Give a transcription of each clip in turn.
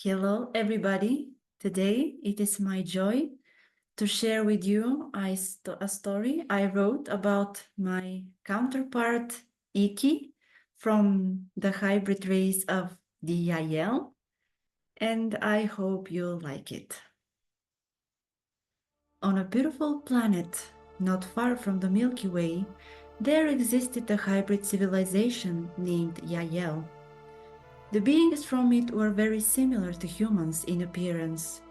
Hello, everybody. Today it is my joy to share with you a story I wrote about my counterpart, Iki, from the hybrid race of the YahYel, and I hope you'll like it. On a beautiful planet not far from the Milky Way, there existed a hybrid civilization named YahYel. The beings from it were very similar to humans in appearance.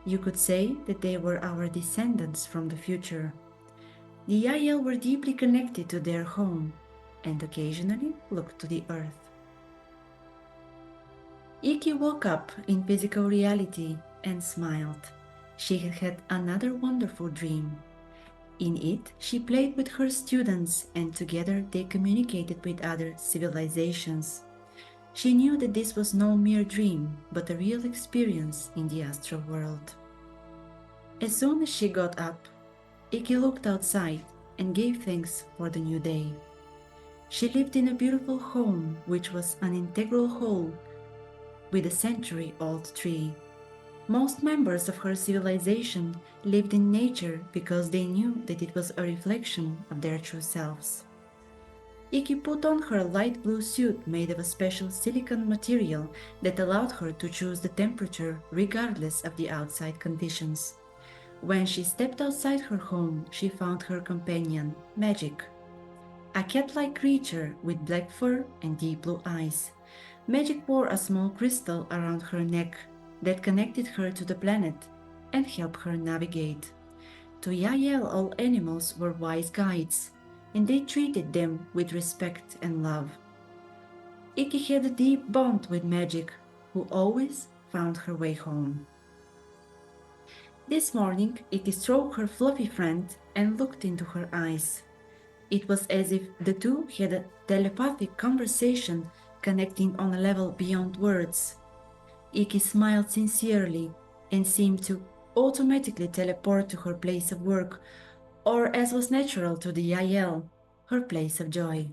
You could say that they were our descendants from the future. The YahYel were deeply connected to their home and occasionally looked to the earth. Iki woke up in physical reality and smiled. She had had another wonderful dream. In it, she played with her students and together they communicated with other civilizations. She knew that this was no mere dream, but a real experience in the astral world. As soon as she got up, Iki looked outside and gave thanks for the new day. She lived in a beautiful home which was an integral whole with a century-old tree. Most members of her civilization lived in nature because they knew that it was a reflection of their true selves. Iki put on her light blue suit made of a special silicon material that allowed her to choose the temperature regardless of the outside conditions. When she stepped outside her home, she found her companion, Magick, a cat-like creature with black fur and deep blue eyes. Magick wore a small crystal around her neck that connected her to the planet and helped her navigate. To YahYel, all animals were wise guides, and they treated them with respect and love. Iki had a deep bond with Magick, who always found her way home. This morning, Iki stroked her fluffy friend and looked into her eyes. It was as if the two had a telepathic conversation connecting on a level beyond words. Iki smiled sincerely and seemed to automatically teleport to her place of work, or as was natural to the YahYel, her place of joy.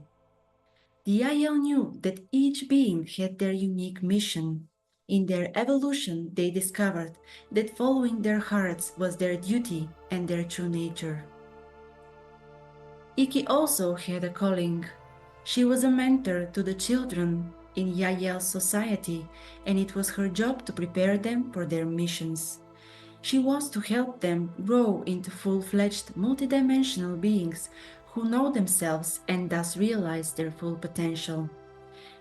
The YahYel knew that each being had their unique mission. In their evolution, they discovered that following their hearts was their duty and their true nature. Iki also had a calling. She was a mentor to the children in YahYel's society, and it was her job to prepare them for their missions. She was to help them grow into full-fledged multidimensional beings who know themselves and thus realize their full potential.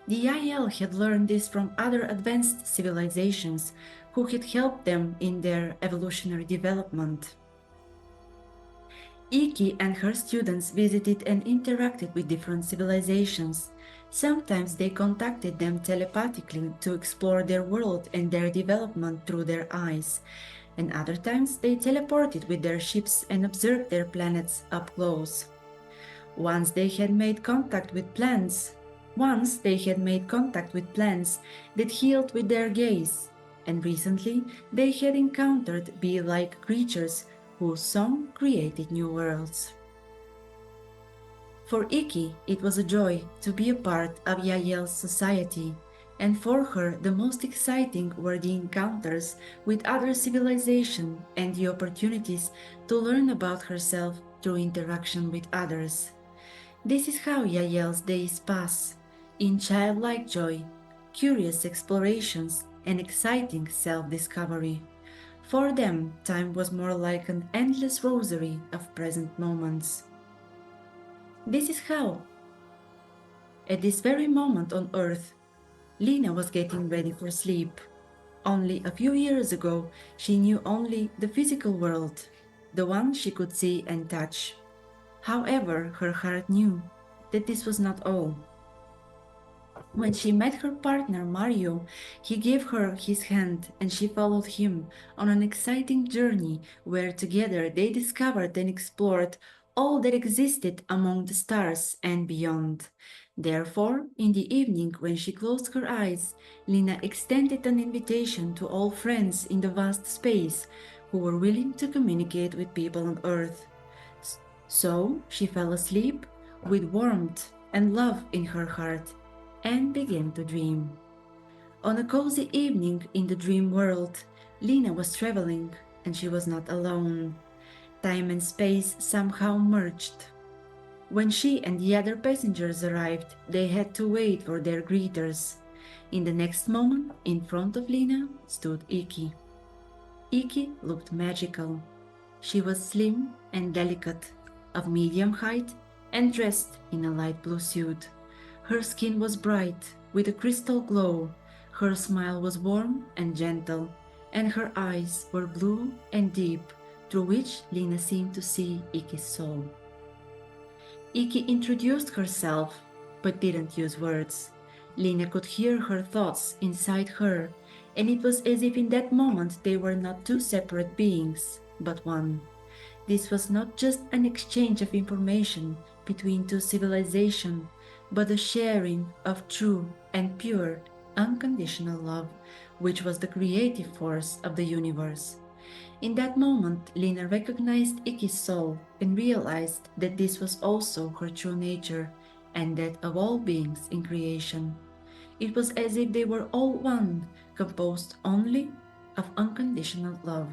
The YahYel had learned this from other advanced civilizations who had helped them in their evolutionary development. Iki and her students visited and interacted with different civilizations. Sometimes they contacted them telepathically to explore their world and their development through their eyes, and other times they teleported with their ships and observed their planets up close. Once they had made contact with plants that healed with their gaze, and recently they had encountered bee-like creatures whose song created new worlds. For Iki, it was a joy to be a part of YahYel's society, and for her the most exciting were the encounters with other civilizations and the opportunities to learn about herself through interaction with others. This is how YahYel's days pass, in childlike joy, curious explorations, and exciting self-discovery. For them, time was more like an endless rosary of present moments. This is how, at this very moment on Earth, Lena was getting ready for sleep. Only a few years ago, she knew only the physical world, the one she could see and touch. However, her heart knew that this was not all. When she met her partner Mario, he gave her his hand and she followed him on an exciting journey where together they discovered and explored all that existed among the stars and beyond. Therefore, in the evening when she closed her eyes, Lina extended an invitation to all friends in the vast space who were willing to communicate with people on Earth. So she fell asleep with warmth and love in her heart and began to dream. On a cozy evening in the dream world, Lena was traveling, and she was not alone. Time and space somehow merged. When she and the other passengers arrived, they had to wait for their greeters. In the next moment, in front of Lena, stood Iki. Iki looked magical. She was slim and delicate, of medium height, and dressed in a light blue suit. Her skin was bright, with a crystal glow. Her smile was warm and gentle, and her eyes were blue and deep, through which Lena seemed to see Iki's soul. Iki introduced herself, but didn't use words. Lena could hear her thoughts inside her, and it was as if in that moment they were not two separate beings, but one. This was not just an exchange of information between two civilizations, but a sharing of true and pure, unconditional love, which was the creative force of the universe. In that moment, Lena recognized Iki's soul and realized that this was also her true nature and that of all beings in creation. It was as if they were all one, composed only of unconditional love.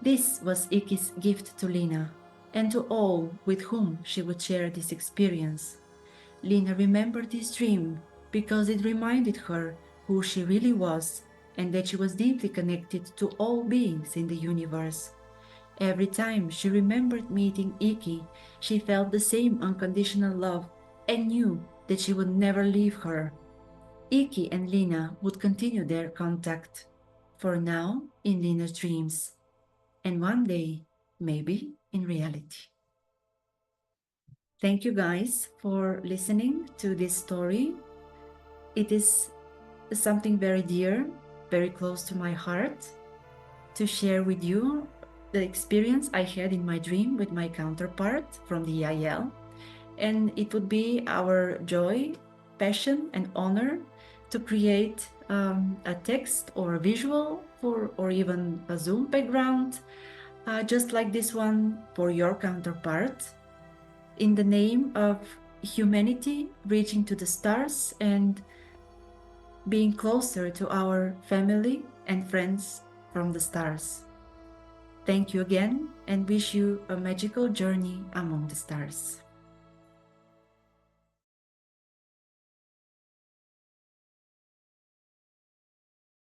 This was Iki's gift to Lena and to all with whom she would share this experience. Lena remembered this dream because it reminded her who she really was and that she was deeply connected to all beings in the universe. Every time she remembered meeting Iki, she felt the same unconditional love and knew that she would never leave her. Iki and Lena would continue their contact, for now in Lena's dreams, and one day, maybe in reality. Thank you guys for listening to this story. It is something very dear, very close to my heart to share with you the experience I had in my dream with my counterpart from the YahYel. And it would be our joy, passion, and honor to create a text or a visual or even a Zoom background, just like this one for your counterpart, in the name of humanity reaching to the stars and being closer to our family and friends from the stars. Thank you again and wish you a magical journey among the stars.